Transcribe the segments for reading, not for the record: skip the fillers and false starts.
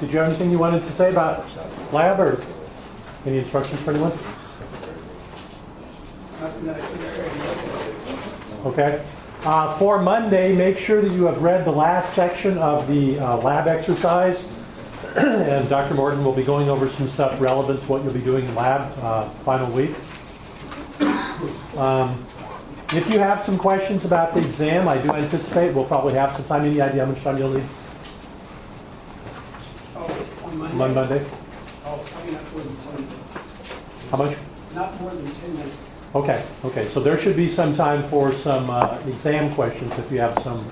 Did you have anything you wanted to say about lab or any instructions for anyone? Okay. For Monday, make sure that you have read the last section of the lab exercise. And Dr. Morton will be going over some stuff relevant to what you'll be doing in lab final week. If you have some questions about the exam, I do anticipate we'll probably have some time. Any idea how much time you'll need? On Monday? On Monday? Probably not more than 10 minutes. How much? Not more than 10 minutes. Okay. So there should be some time for some exam questions if you have some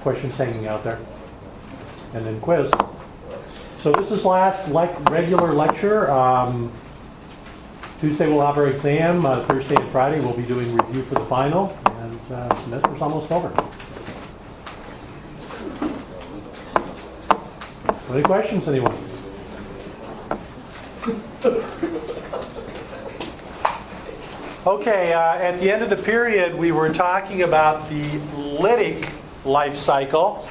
questions hanging out there. And then quiz. So this is last regular lecture. Tuesday we'll have our exam. Thursday and Friday we'll be doing review for the final. And semester's almost over. Any questions, anyone? Okay, at the end of the period we were talking about the lytic life cycle.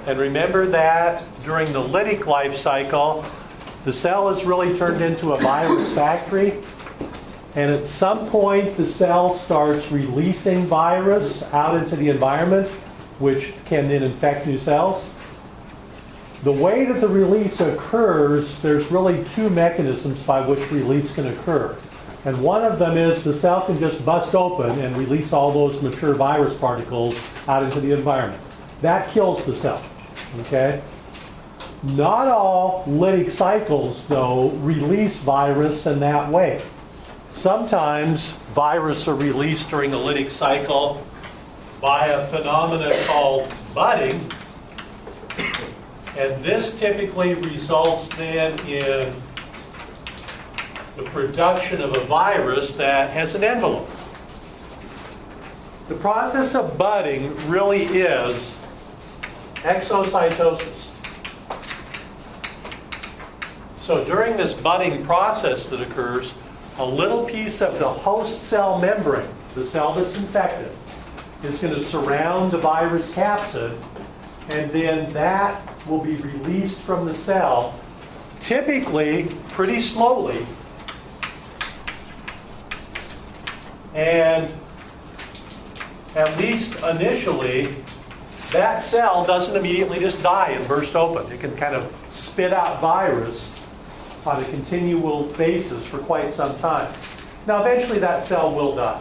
And remember that during the lytic life cycle, the cell is really turned into a virus factory. And at some point, the cell starts releasing virus out into the environment, which can then infect new cells. The way that the release occurs, there's really two mechanisms by which release can occur. And one of them is the cell can just bust open and release all those mature virus particles out into the environment. That kills the cell. Okay? Not all lytic cycles, though, release virus in that way. Sometimes virus are released during the lytic cycle by a phenomenon called budding. And this typically results then in the production of a virus that has an envelope. The process of budding really is exocytosis. So during this budding process that occurs, a little piece of the host cell membrane, the cell that's infected, is going to surround the virus capsid, and then that will be released from the cell, typically pretty slowly. And at least initially, that cell doesn't immediately just die and burst open. It can kind of spit out virus on a continual basis for quite some time. Now, eventually that cell will die,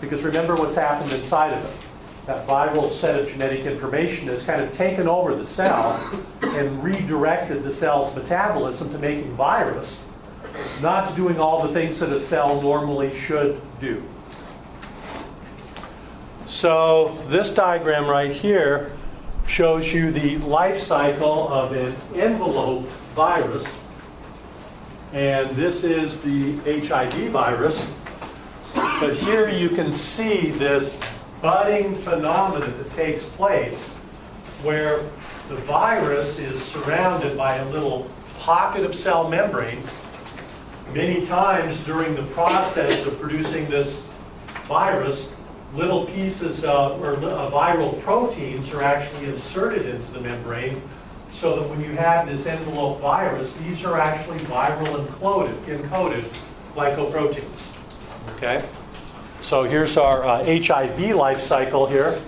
because remember what's happened inside of it. That viral set of genetic information has kind of taken over the cell and redirected the cell's metabolism to making virus, not to doing all the things that a cell normally should do. So this diagram right here shows you the life cycle of an enveloped virus. And this is the HIV virus. But here you can see this budding phenomenon that takes place where the virus is surrounded by a little pocket of cell membrane. Many times during the process of producing this virus, little pieces of viral proteins are actually inserted into the membrane, so that when you have this envelope virus, these are actually viral encoded glycoproteins. Okay? So here's our HIV life cycle here.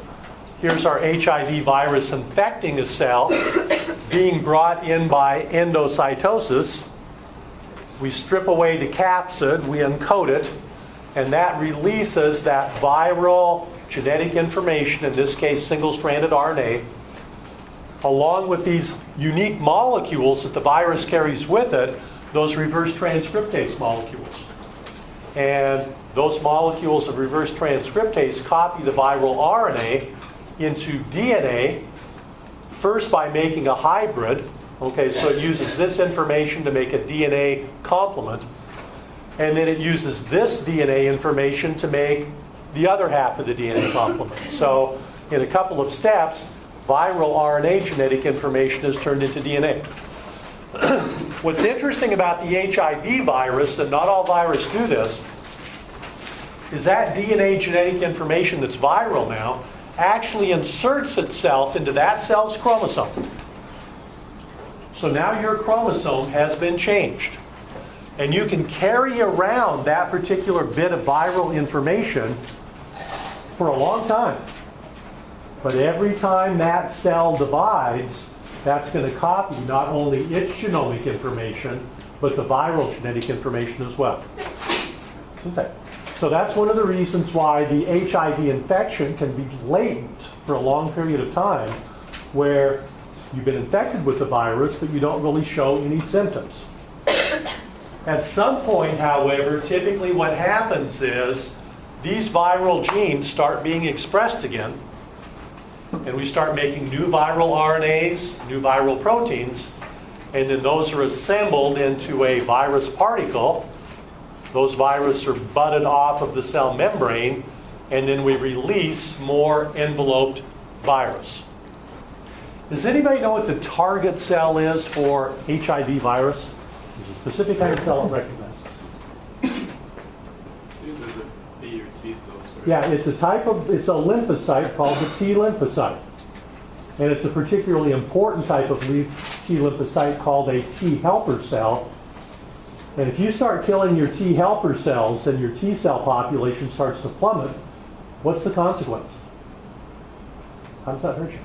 Here's our HIV virus infecting a cell, being brought in by endocytosis. We strip away the capsid, we encode it, and that releases that viral genetic information, in this case single-stranded RNA, along with these unique molecules that the virus carries with it, those reverse transcriptase molecules. And those molecules of reverse transcriptase copy the viral RNA into DNA, first by making a hybrid. Okay, so it uses this information to make a DNA complement. And then it uses this DNA information to make the other half of the DNA complement. So in a couple of steps, viral RNA genetic information is turned into DNA. What's interesting about the HIV virus, and not all viruses do this, is that DNA genetic information that's viral now actually inserts itself into that cell's chromosome. So now your chromosome has been changed. And you can carry around that particular bit of viral information for a long time. But every time that cell divides, that's going to copy not only its genomic information, but the viral genetic information as well. Okay. So that's one of the reasons why the HIV infection can be latent for a long period of time, where you've been infected with the virus, but you don't really show any symptoms. At some point, however, typically what happens is these viral genes start being expressed again, and we start making new viral RNAs, new viral proteins, and then those are assembled into a virus particle. Those viruses are budded off of the cell membrane, and then we release more enveloped virus. Does anybody know what the target cell is for HIV virus? There's a specific kind of cell it recognizes. B or T cells. Yeah, it's a lymphocyte called the T lymphocyte. And it's a particularly important type of T lymphocyte called a T helper cell. And if you start killing your T helper cells and your T cell population starts to plummet, what's the consequence? How does that hurt you?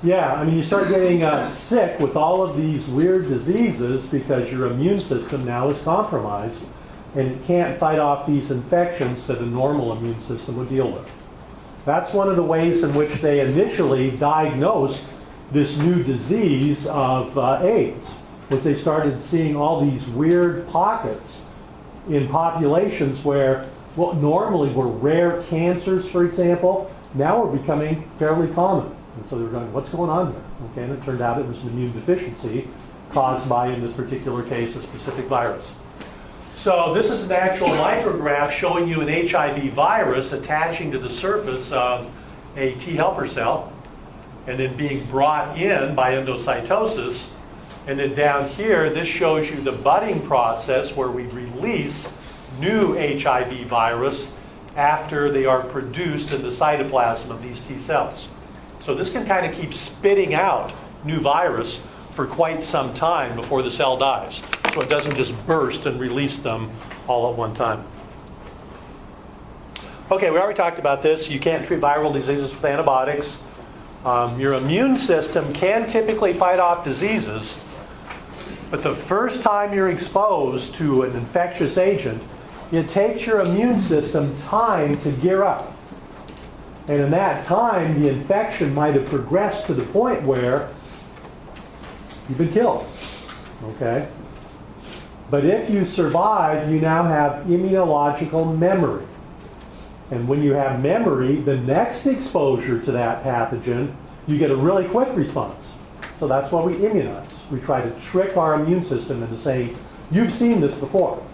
Yeah, I mean, you start getting sick with all of these weird diseases because your immune system now is compromised and it can't fight off these infections that a normal immune system would deal with. That's one of the ways in which they initially diagnosed this new disease of AIDS, was they started seeing all these weird pockets in populations where what normally were rare cancers, for example, now are becoming fairly common. And so they were going, what's going on here? Okay, and it turned out it was an immune deficiency caused by, in this particular case, a specific virus. So this is an actual micrograph showing you an HIV virus attaching to the surface of a T helper cell and then being brought in by endocytosis. And then down here, this shows you the budding process where we release new HIV virus after they are produced in the cytoplasm of these T cells. So this can kind of keep spitting out new virus for quite some time before the cell dies. So it doesn't just burst and release them all at one time. Okay, we already talked about this. You can't treat viral diseases with antibiotics. Your immune system can typically fight off diseases, but the first time you're exposed to an infectious agent, it takes your immune system time to gear up. And in that time, the infection might have progressed to the point where you've been killed. Okay? But if you survive, you now have immunological memory. And when you have memory, the next exposure to that pathogen, you get a really quick response. So that's why we immunize. We try to trick our immune system into saying, you've seen this before.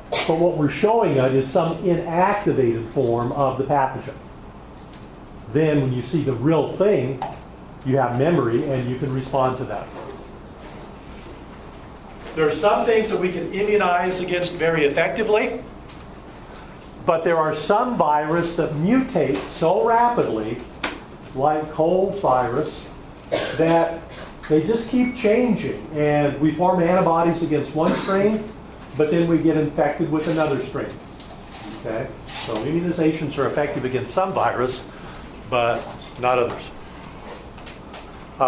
But what we're showing it is some inactivated form of the pathogen. Then when you see the real thing, you have memory and you can respond to that. There are some things that we can immunize against very effectively, but there are some viruses that mutate so rapidly, like Cold virus, that they just keep changing. And we form antibodies against one strain, but then we get infected with another strain. Okay? So immunizations are effective against some virus, but not others.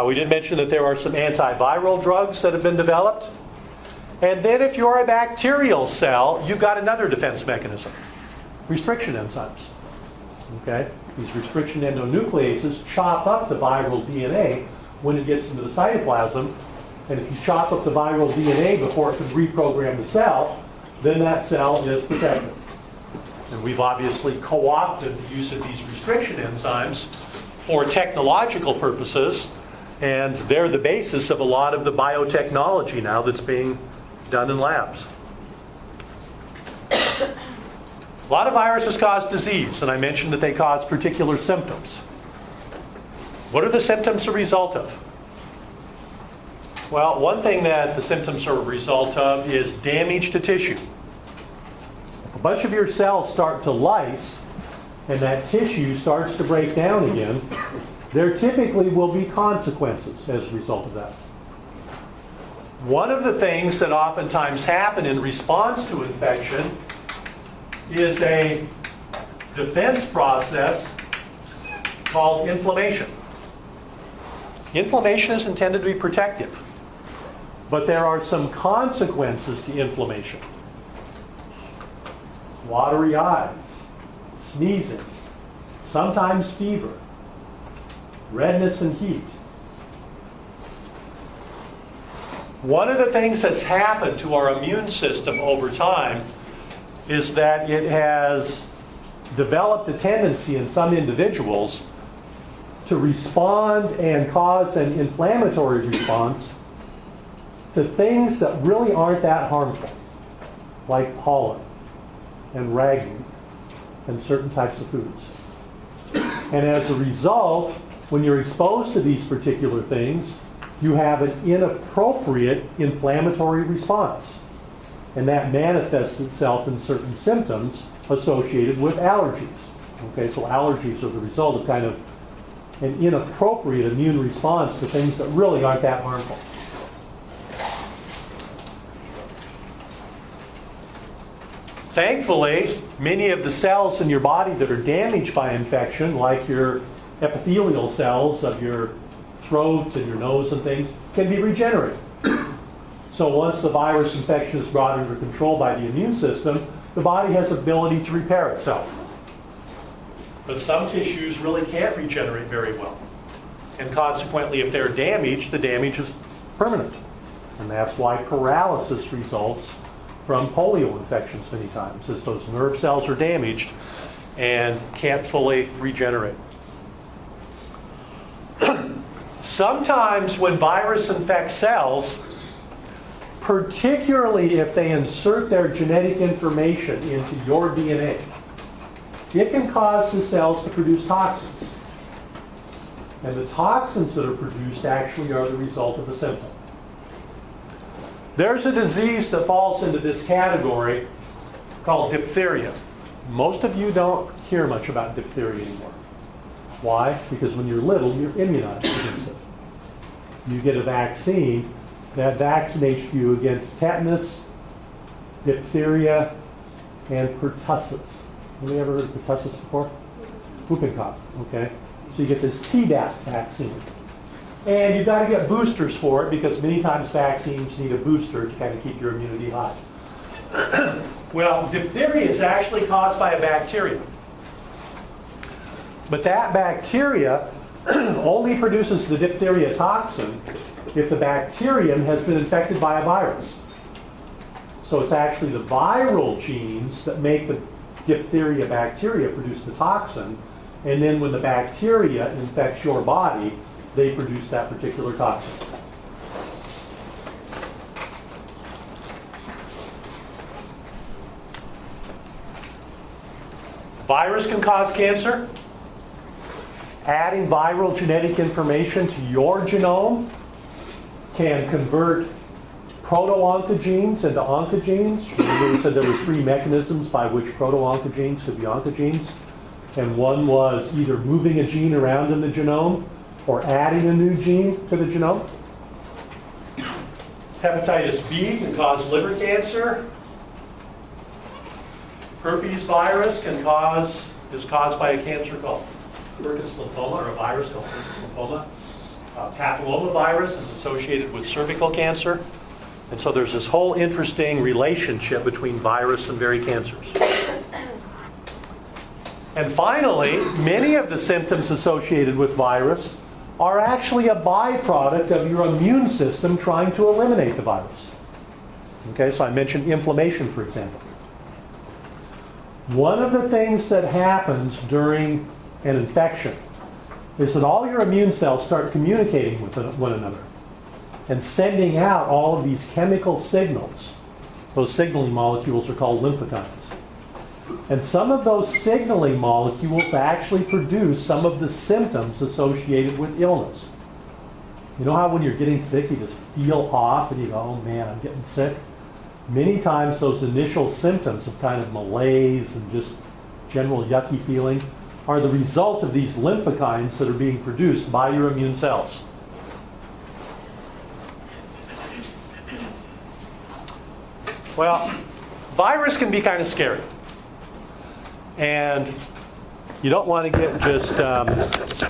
We did mention that there are some antiviral drugs that have been developed. And then if you're a bacterial cell, you've got another defense mechanism. Restriction enzymes. Okay? These restriction endonucleases chop up the viral DNA when it gets into the cytoplasm. And if you chop up the viral DNA before it can reprogram the cell, then that cell is protected. And we've obviously co-opted the use of these restriction enzymes for technological purposes, and they're the basis of a lot of the biotechnology now that's being done in labs. A lot of viruses cause disease, and I mentioned that they cause particular symptoms. What are the symptoms a result of? Well, one thing that the symptoms are a result of is damage to tissue. A bunch of your cells start to lyse, and that tissue starts to break down again. there typically will be consequences as a result of that. One of the things that oftentimes happen in response to infection is a defense process called inflammation. Inflammation is intended to be protective, but there are some consequences to inflammation. Watery eyes, sneezing, sometimes fever, redness and heat. One of the things that's happened to our immune system over time is that it has developed a tendency in some individuals to respond and cause an inflammatory response to things that really aren't that harmful, like pollen and ragweed and certain types of foods. And as a result, when you're exposed to these particular things, you have an inappropriate inflammatory response. And that manifests itself in certain symptoms associated with allergies. Okay, so allergies are the result of kind of an inappropriate immune response to things that really aren't that harmful. Thankfully, many of the cells in your body that are damaged by infection, like your epithelial cells of your throat and your nose and things, can be regenerated. So once the virus infection is brought under control by the immune system, the body has ability to repair itself. But some tissues really can't regenerate very well. And consequently, if they're damaged, the damage is permanent. And that's why paralysis results from polio infections many times, as those nerve cells are damaged and can't fully regenerate. Sometimes when virus infects cells, particularly if they insert their genetic information into your DNA, it can cause the cells to produce toxins. And the toxins that are produced actually are the result of a symptom. There's a disease that falls into this category called diphtheria. Most of you don't hear much about diphtheria anymore. Why? Because when you're little, you're immunized against it. You get a vaccine that vaccinates you against tetanus, diphtheria, and pertussis. Have you ever heard of pertussis before? Whooping cough, okay? So you get this Tdap vaccine. And you've got to get boosters for it because many times vaccines need a booster to kind of keep your immunity high. Well, diphtheria is actually caused by a bacteria. But that bacteria only produces the diphtheria toxin if the bacterium has been infected by a virus. So it's actually the viral genes that make the diphtheria bacteria produce the toxin, and then when the bacteria infects your body, they produce that particular toxin. Virus can cause cancer. Adding viral genetic information to your genome can convert proto-oncogenes into oncogenes. Remember we said there were three mechanisms by which proto-oncogenes could be oncogenes. And one was either moving a gene around in the genome or adding a new gene to the genome. Hepatitis B can cause liver cancer. Herpes virus is caused by a cancer called Burkitt's lymphoma, or a virus called Burkitt's lymphoma. Papillomavirus is associated with cervical cancer. And so there's this whole interesting relationship between virus and very cancers. And finally, many of the symptoms associated with virus are actually a byproduct of your immune system trying to eliminate the virus. Okay, so I mentioned inflammation, for example. One of the things that happens during an infection is that all your immune cells start communicating with one another and sending out all of these chemical signals. Those signaling molecules are called lymphokines. And some of those signaling molecules actually produce some of the symptoms associated with illness. You know how when you're getting sick, you just feel off and you go, oh man, I'm getting sick? Many times those initial symptoms of kind of malaise and just general yucky feeling, are the result of these lymphokines that are being produced by your immune cells. Well, virus can be kind of scary. And you don't want to get just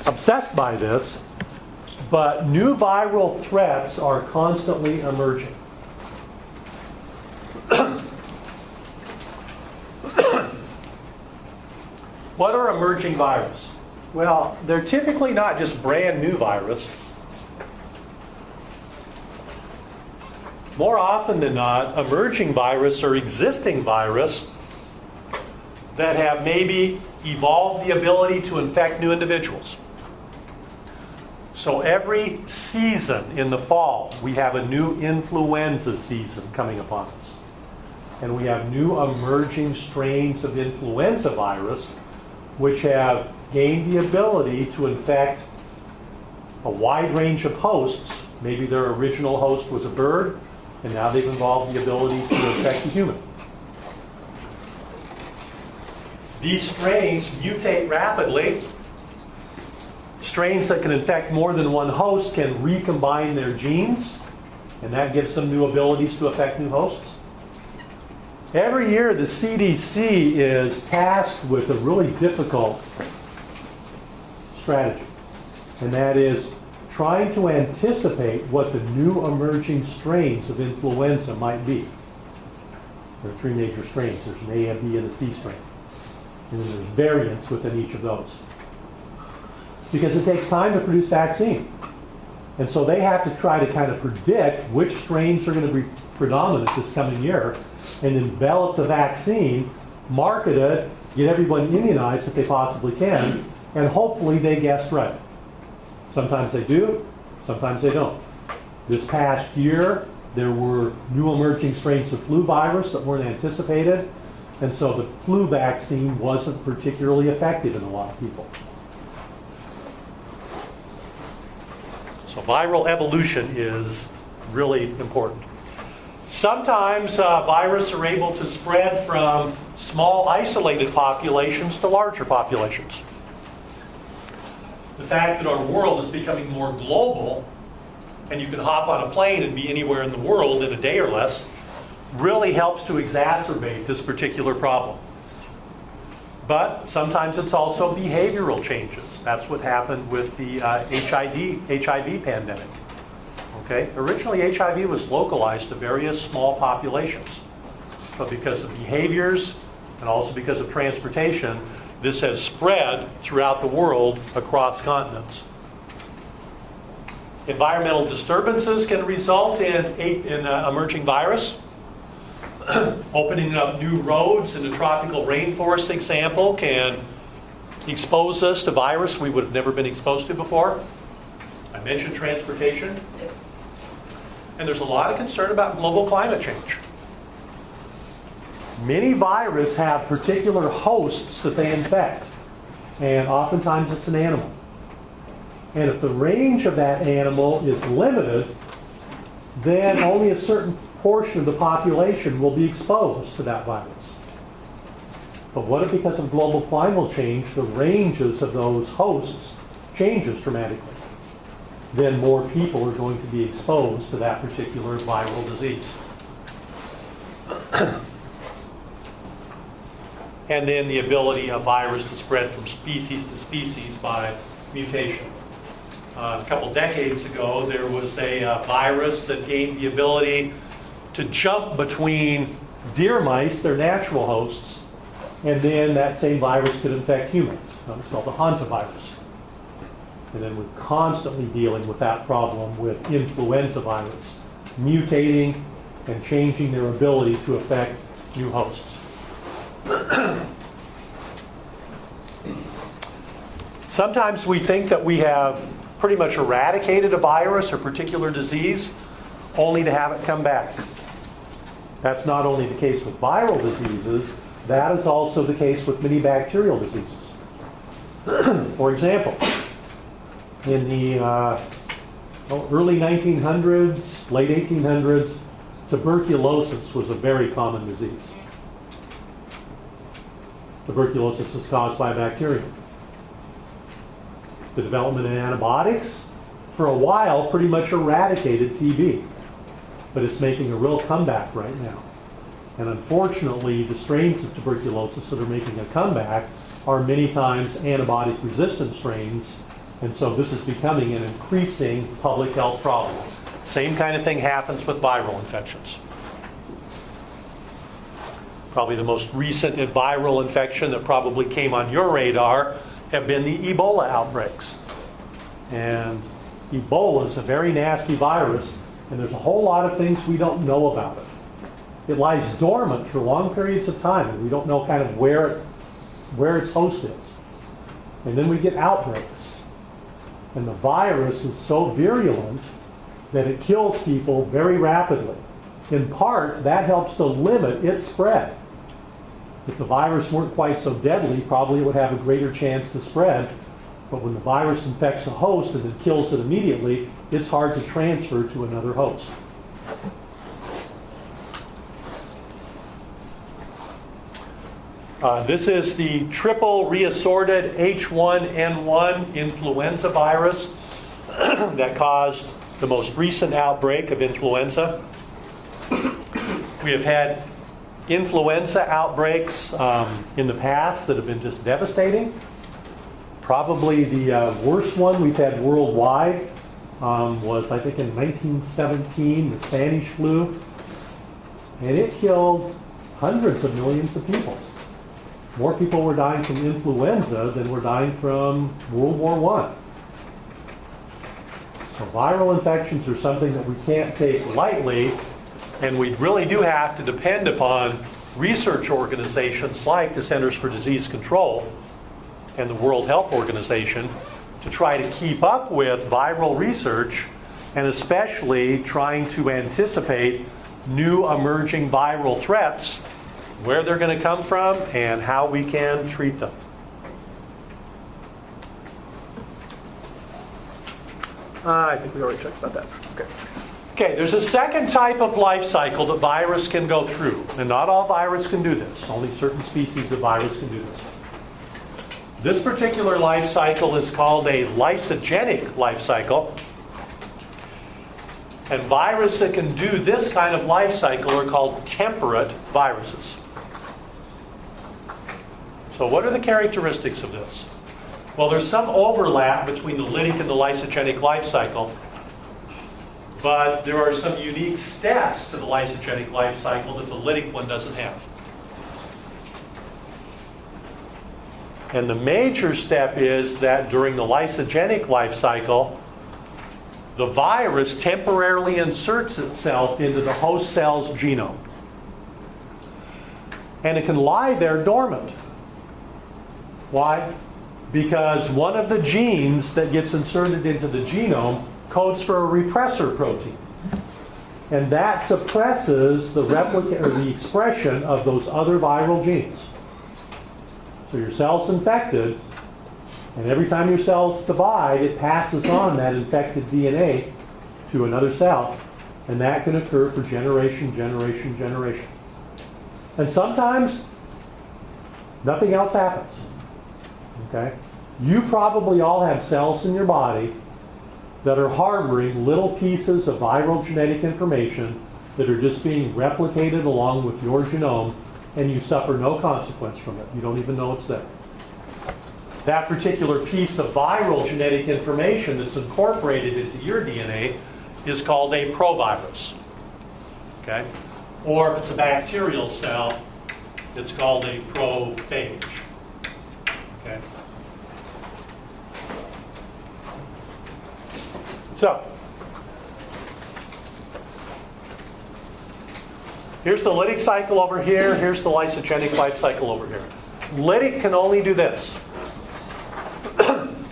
obsessed by this, but new viral threats are constantly emerging. What are emerging viruses? Well, they're typically not just brand new virus. More often than not, emerging virus are existing virus that have maybe evolved the ability to infect new individuals. So every season in the fall, we have a new influenza season coming upon us. And we have new emerging strains of influenza virus which have gained the ability to infect a wide range of hosts. Maybe their original host was a bird, and now they've evolved the ability to infect a human. These strains mutate rapidly. Strains that can infect more than one host can recombine their genes, and that gives them new abilities to affect new hosts. Every year, the CDC is tasked with a really difficult strategy, and that is trying to anticipate what the new emerging strains of influenza might be. There are three major strains. There's an A, a B, and a C strain. And then there's variants within each of those. Because it takes time to produce vaccine. And so they have to try to kind of predict which strains are going to be predominant this coming year and develop the vaccine, market it, get everyone immunized if they possibly can, and hopefully they guess right. Sometimes they do, sometimes they don't. This past year, there were new emerging strains of flu virus that weren't anticipated, and so the flu vaccine wasn't particularly effective in a lot of people. So viral evolution is really important. Sometimes viruses are able to spread from small isolated populations to larger populations. The fact that our world is becoming more global, and you can hop on a plane and be anywhere in the world in a day or less, really helps to exacerbate this particular problem. But sometimes it's also behavioral changes. That's what happened with the HIV pandemic. Okay? Originally, HIV was localized to various small populations. But because of behaviors and also because of transportation, this has spread throughout the world across continents. Environmental disturbances can result in emerging virus. Opening up new roads in the tropical rainforest, example, can expose us to virus we would have never been exposed to before. I mentioned transportation. And there's a lot of concern about global climate change. Many viruses have particular hosts that they infect, and oftentimes it's an animal. And if the range of that animal is limited, then only a certain portion of the population will be exposed to that virus. But what if, because of global climate change, the ranges of those hosts changes dramatically? Then more people are going to be exposed to that particular viral disease. And then the ability of virus to spread from species to species by mutation. A couple decades ago, there was a virus that gained the ability to jump between deer mice, their natural hosts, and then that same virus could infect humans. It's called the hantavirus. And then we're constantly dealing with that problem with influenza virus, mutating and changing their ability to affect new hosts. Sometimes we think that we have pretty much eradicated a virus or particular disease, only to have it come back. That's not only the case with viral diseases, that is also the case with many bacterial diseases. For example, in the early 1900s, late 1800s, tuberculosis was a very common disease. Tuberculosis is caused by a bacterium. The development of antibiotics, for a while, pretty much eradicated TB. But it's making a real comeback right now. And unfortunately, the strains of tuberculosis that are making a comeback are many times antibiotic-resistant strains, and so this is becoming an increasing public health problem. Same kind of thing happens with viral infections. Probably the most recent viral infection that probably came on your radar have been the Ebola outbreaks. And Ebola is a very nasty virus, and there's a whole lot of things we don't know about it. It lies dormant for long periods of time, and we don't know kind of where its host is. And then we get outbreaks. And the virus is so virulent that it kills people very rapidly. In part, that helps to limit its spread. If the virus weren't quite so deadly, probably it would have a greater chance to spread. But when the virus infects a host and then kills it immediately, it's hard to transfer to another host. This is the triple reassorted H1N1 influenza virus that caused the most recent outbreak of influenza. We have had influenza outbreaks in the past that have been just devastating. Probably the worst one we've had worldwide was, I think, in 1917, the Spanish flu. And it killed hundreds of millions of people. More people were dying from influenza than were dying from World War I. So viral infections are something that we can't take lightly, and we really do have to depend upon research organizations like the Centers for Disease Control and the World Health Organization to try to keep up with viral research, and especially trying to anticipate new emerging viral threats, where they're going to come from, and how we can treat them. I think we already talked about that. Okay, there's a second type of life cycle that virus can go through. And not all virus can do this. Only certain species of virus can do this. This particular life cycle is called a lysogenic life cycle. And viruses that can do this kind of life cycle are called temperate viruses. So what are the characteristics of this? Well, there's some overlap between the lytic and the lysogenic life cycle, but there are some unique steps to the lysogenic life cycle that the lytic one doesn't have. And the major step is that during the lysogenic life cycle, the virus temporarily inserts itself into the host cell's genome. And it can lie there dormant. Why? Because one of the genes that gets inserted into the genome codes for a repressor protein. And that suppresses the the expression of those other viral genes. So your cell's infected, and every time your cells divide, it passes on that infected DNA to another cell. And that can occur for generation. And sometimes nothing else happens. Okay? You probably all have cells in your body that are harboring little pieces of viral genetic information that are just being replicated along with your genome, and you suffer no consequence from it. You don't even know it's there. That particular piece of viral genetic information that's incorporated into your DNA is called a provirus. Okay? Or if it's a bacterial cell, it's called a prophage. Okay? So, here's the lytic cycle over here. Here's the lysogenic life cycle over here. Lytic can only do this.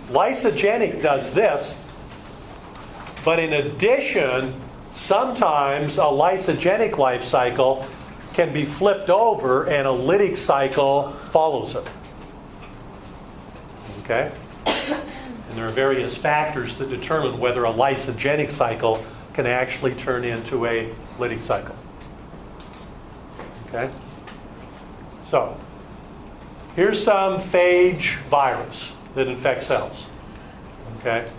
Lysogenic does this. But in addition, sometimes a lysogenic life cycle can be flipped over and a lytic cycle follows it. Okay? And there are various factors that determine whether a lysogenic cycle can actually turn into a lytic cycle. Okay? So, here's some phage virus that infects cells. Okay?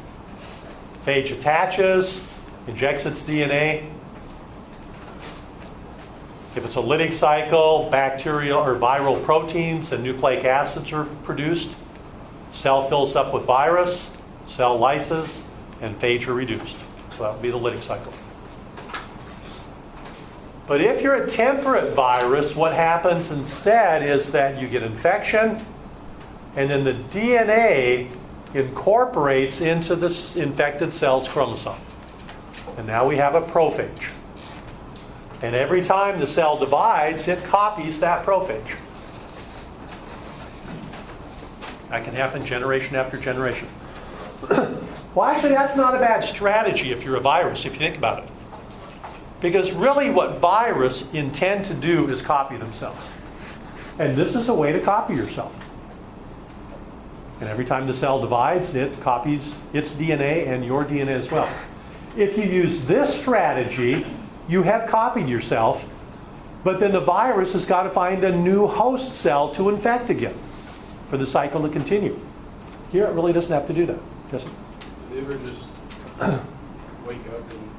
Phage attaches, injects its DNA. If it's a lytic cycle, bacterial or viral proteins and nucleic acids are produced. Cell fills up with virus, cell lyses, and phage are reduced. So that would be the lytic cycle. But if you're a temperate virus, what happens instead is that you get infection, and then the DNA incorporates into this infected cell's chromosome. And now we have a prophage. And every time the cell divides, it copies that prophage. That can happen generation after generation. Well, actually, that's not a bad strategy if you're a virus, if you think about it. Because really what viruses intend to do is copy themselves. And this is a way to copy yourself. And every time the cell divides, it copies its DNA and your DNA as well. If you use this strategy, you have copied yourself, but then the virus has got to find a new host cell to infect again for the cycle to continue. Here, it really doesn't have to do that, does it? They ever just wake up and...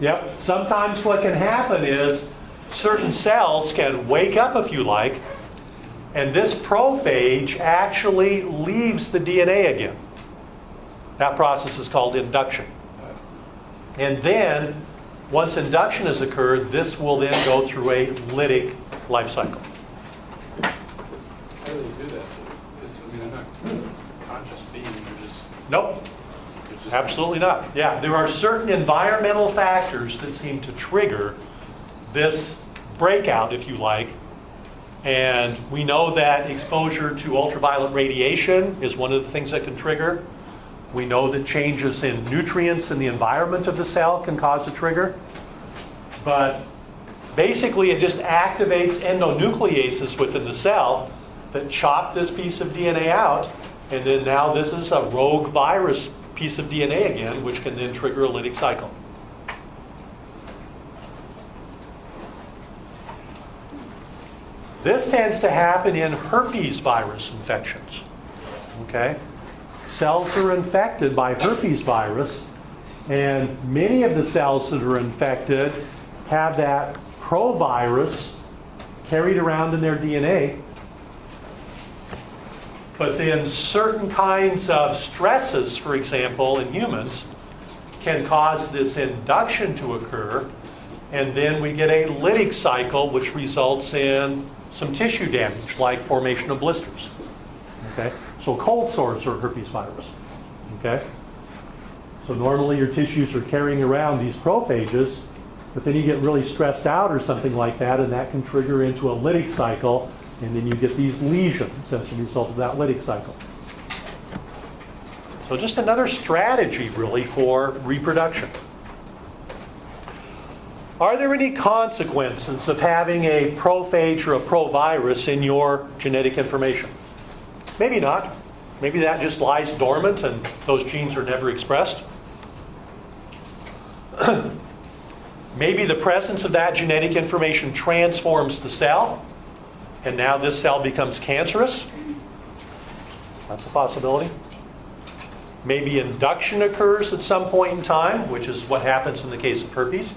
Yep. Sometimes what can happen is certain cells can wake up, if you like, and this prophage actually leaves the DNA again. That process is called induction. And then, once induction has occurred, this will then go through a lytic life cycle. How do they do that? They're not conscious beings. They're just... Nope. Absolutely not. Yeah, there are certain environmental factors that seem to trigger this breakout, if you like. And we know that exposure to ultraviolet radiation is one of the things that can trigger. We know that changes in nutrients in the environment of the cell can cause a trigger. But basically it just activates endonucleases within the cell that chop this piece of DNA out. And then now this is a rogue virus piece of DNA again, which can then trigger a lytic cycle. This tends to happen in herpes virus infections. Okay? Cells are infected by herpes virus, and many of the cells that are infected have that provirus carried around in their DNA. But then certain kinds of stresses, for example, in humans, can cause this induction to occur, and then we get a lytic cycle which results in some tissue damage, like formation of blisters. Okay? So cold sores are herpes virus. Okay? So normally your tissues are carrying around these prophages, but then you get really stressed out or something like that, and that can trigger into a lytic cycle, and then you get these lesions as a result of that lytic cycle. So just another strategy, really, for reproduction. Are there any consequences of having a prophage or a provirus in your genetic information? Maybe not. Maybe that just lies dormant and those genes are never expressed. Maybe the presence of that genetic information transforms the cell, and now this cell becomes cancerous. That's a possibility. Maybe induction occurs at some point in time, which is what happens in the case of herpes.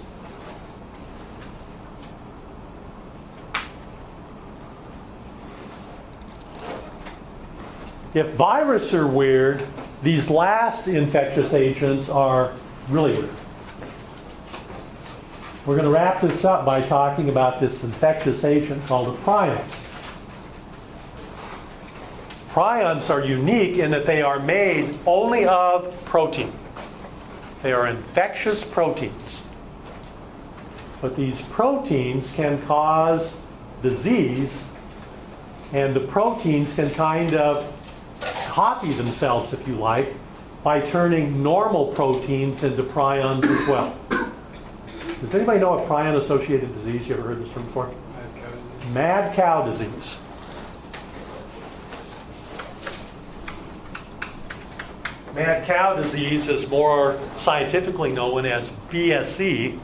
If viruses are weird, these last infectious agents are really weird. We're going to wrap this up by talking about this infectious agent called a prion. Prions are unique in that they are made only of protein. They are infectious proteins. But these proteins can cause disease, and the proteins can kind of copy themselves, if you like, by turning normal proteins into prions as well. Does anybody know a prion-associated disease? You ever heard this term before? Mad cow disease. Mad cow disease is more scientifically known as BSE.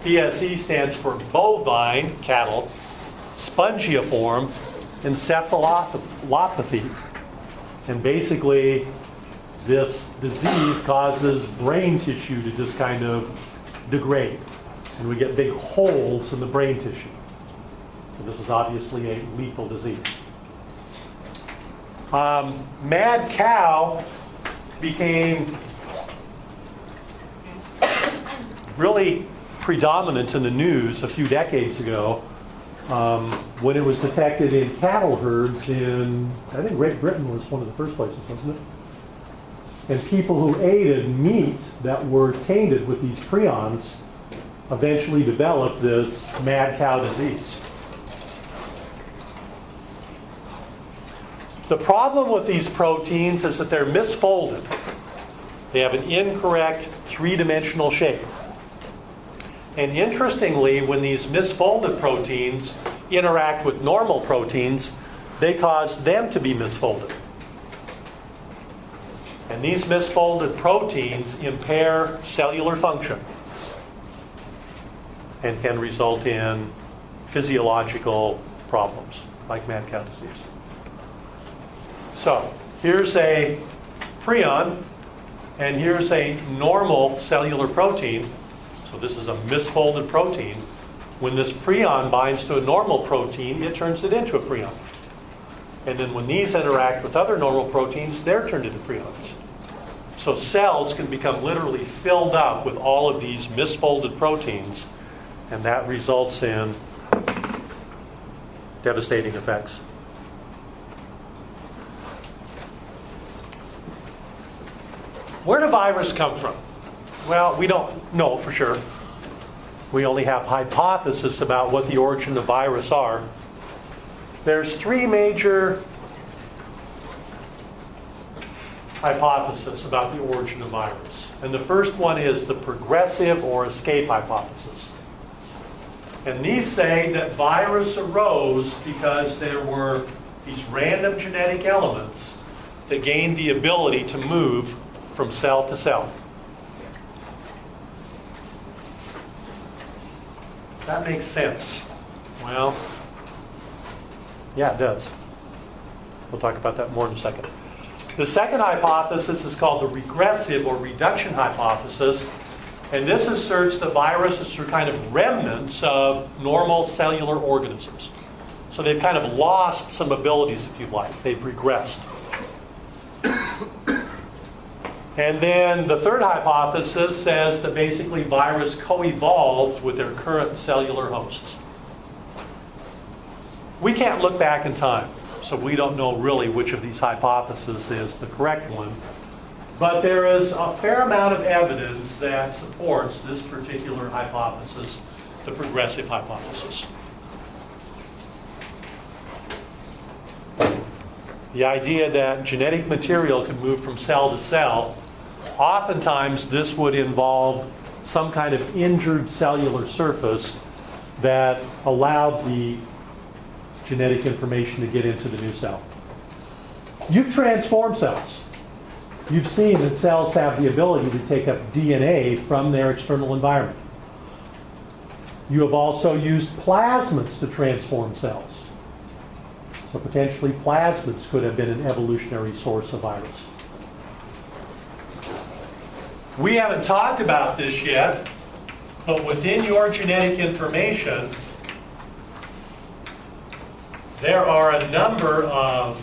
BSE stands for bovine, cattle, spongiform encephalopathy. And basically, this disease causes brain tissue to just kind of degrade. And we get big holes in the brain tissue. So this is obviously a lethal disease. Mad cow became really predominant in the news a few decades ago when it was detected in cattle herds in, I think Great Britain was one of the first places, wasn't it? And people who ate meat that were tainted with these prions eventually developed this mad cow disease. The problem with these proteins is that they're misfolded. They have an incorrect three-dimensional shape. And interestingly, when these misfolded proteins interact with normal proteins, they cause them to be misfolded. And these misfolded proteins impair cellular function and can result in physiological problems like mad cow disease. So, here's a prion, and here's a normal cellular protein. So this is a misfolded protein. When this prion binds to a normal protein, it turns it into a prion. And then when these interact with other normal proteins, they're turned into prions. So cells can become literally filled up with all of these misfolded proteins, and that results in devastating effects. Where do viruses come from? Well, we don't know for sure. We only have hypotheses about what the origin of virus are. There's three major hypotheses about the origin of virus. And the first one is the progressive or escape hypothesis. And these say that virus arose because there were these random genetic elements that gained the ability to move from cell to cell. That makes sense. Well, yeah, it does. We'll talk about that more in a second. The second hypothesis is called the regressive or reduction hypothesis. And this asserts that viruses are kind of remnants of normal cellular organisms. So they've kind of lost some abilities, if you like. They've regressed. And then the third hypothesis says that basically virus co-evolved with their current cellular hosts. We can't look back in time, so we don't know really which of these hypotheses is the correct one. But there is a fair amount of evidence that supports this particular hypothesis, the progressive hypothesis. The idea that genetic material can move from cell to cell, oftentimes this would involve some kind of injured cellular surface that allowed the genetic information to get into the new cell. You've transformed cells. You've seen that cells have the ability to take up DNA from their external environment. You have also used plasmids to transform cells. So potentially plasmids could have been an evolutionary source of virus. We haven't talked about this yet, but within your genetic information, there are a number of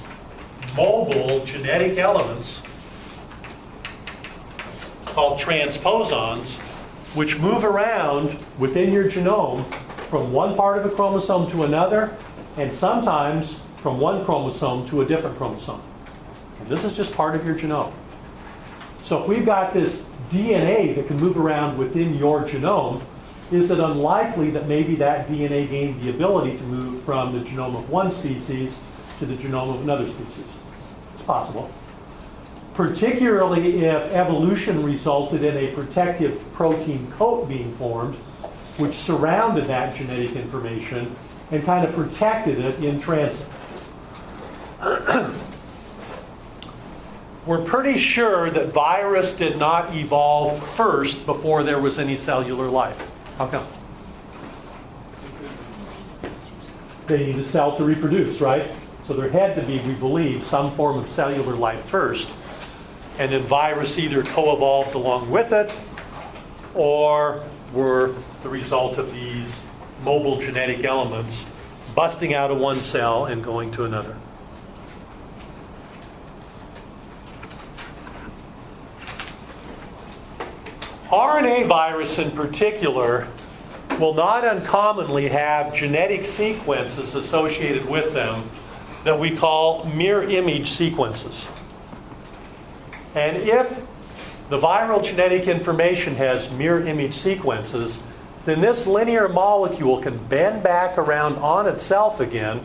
mobile genetic elements called transposons, which move around within your genome from one part of a chromosome to another, and sometimes from one chromosome to a different chromosome. And this is just part of your genome. So if we've got this DNA that can move around within your genome, is it unlikely that maybe that DNA gained the ability to move from the genome of one species to the genome of another species? It's possible. Particularly if evolution resulted in a protective protein coat being formed, which surrounded that genetic information and kind of protected it in transit. We're pretty sure that virus did not evolve first before there was any cellular life. How come? They need a cell to reproduce, right? So there had to be, we believe, some form of cellular life first, and then virus either co-evolved along with it or were the result of these mobile genetic elements busting out of one cell and going to another. RNA virus in particular will not uncommonly have genetic sequences associated with them that we call mirror image sequences. And if the viral genetic information has mirror image sequences, then this linear molecule can bend back around on itself again.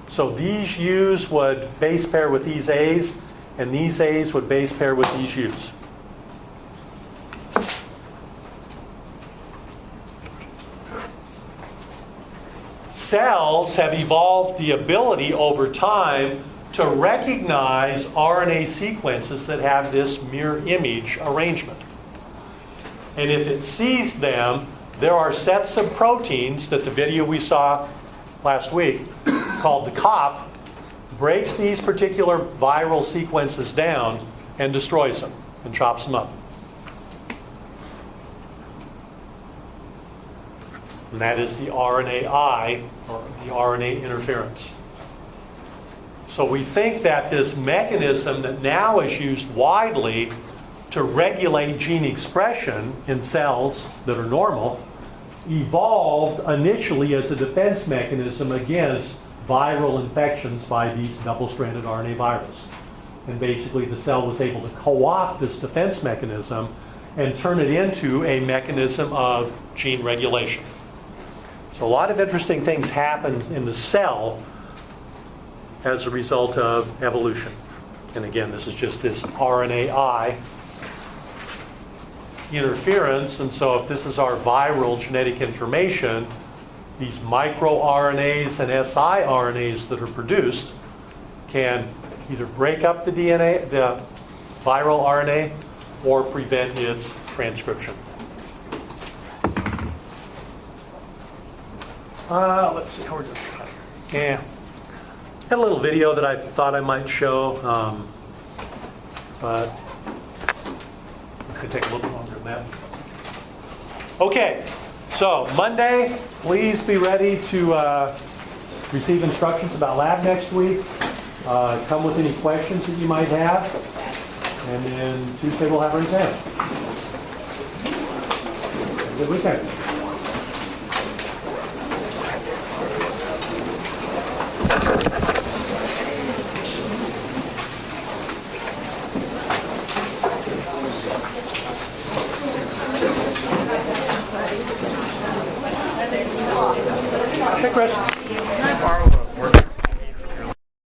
So these U's would base pair with these A's, and these A's would base pair with these U's. Cells have evolved the ability over time to recognize RNA sequences that have this mirror image arrangement. And if it sees them, there are sets of proteins that the video we saw last week called the COP breaks these particular viral sequences down and destroys them and chops them up. And that is the RNAi, or the RNA interference. So we think that this mechanism that now is used widely to regulate gene expression in cells that are normal evolved initially as a defense mechanism against viral infections by these double-stranded RNA virus. And basically the cell was able to co-opt this defense mechanism and turn it into a mechanism of gene regulation. So a lot of interesting things happen in the cell as a result of evolution. And again, this is just this RNAi interference. And so if this is our viral genetic information, these microRNAs and siRNAs that are produced can either break up the DNA, the viral RNA, or prevent its transcription. Let's see how we're doing. Yeah. Had a little video that I thought I might show, but it's going to take a little bit longer than that. Okay, so Monday, please be ready to receive instructions about lab next week. Come with any questions that you might have, and then Tuesday we'll have our exam. Have a good weekend. Hey, Chris.